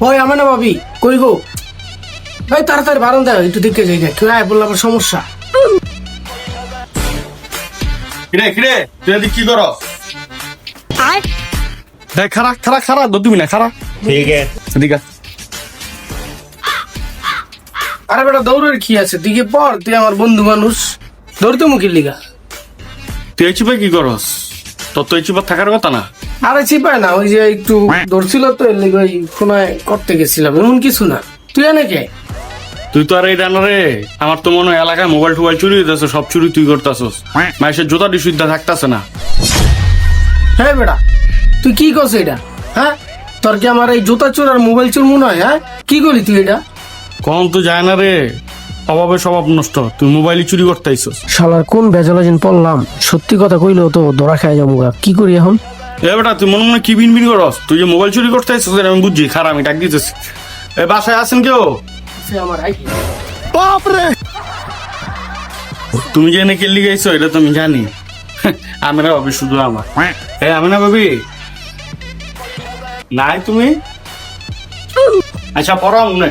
ওই আমি না ভাবি কই গো ভাই তাড়াতাড়ি বারান্দা একটু দেখে যাই কেউ আয় বললো আমার সমস্যা। কিরে কিরে তুই এদিকে কি করস? দেখ খারা খারা খারা তুমি না খারা ठीक है এদিকে আয়। আরে বেটা দৌড়ের কি আছে দিকে পর তুই আমার বন্ধু মানুষ দৌড়তে মুখির লিগা। তুই এই চিপায় কি করস? তোর তো এই চিপা থাকার কথা না। আরে চিপায় না ওই যে একটু দৌড়ছিল তো এর লিগে ওই কোনায় করতে গেছিলাম এমন কিছু না। তুই এনে কে? তুই তো আর এই রানারে আমার তো মনে হয় এলাকায় মোবাইল টোবাইল চুরি হইতেছে, সব চুরি তুই করতেছস। মাইসের জোতা ডিসুদ্ধা থাকতেছে না। হ্যাঁ বেটা তুই কি করছিস এটা? হ্যাঁ তোর কি আমার এই জুতা চোর আর মোবাইল চোর মনে হয়? হ্যাঁ কি করলি তুই এটা? কখন তো যায় না রে, অভাবে স্বভাব নষ্ট। তুই মোবাইলই চুরি করতে আইসস। শালার কোন বেজালাজিন পড়লাম, সত্যি কথা কইলেও তো ধরা খাই যাবো। কি করি এখন? এ বেটা তুই মনে মনে কি বিন বিন করস? তুই যে মোবাইল চুরি করতে আইসস আমি বুঝছি। খারাপ আমি ডাক দিতেছি। এ বাসায় আছেন কেউ? আমার বাপরে তুমি যে এনে কেলি গাইছো এটা তো আমি জানি। আমি না ভাবি শুধু আমার। আমি না ভাবি নাই তুমি। আচ্ছা পড়াও মনে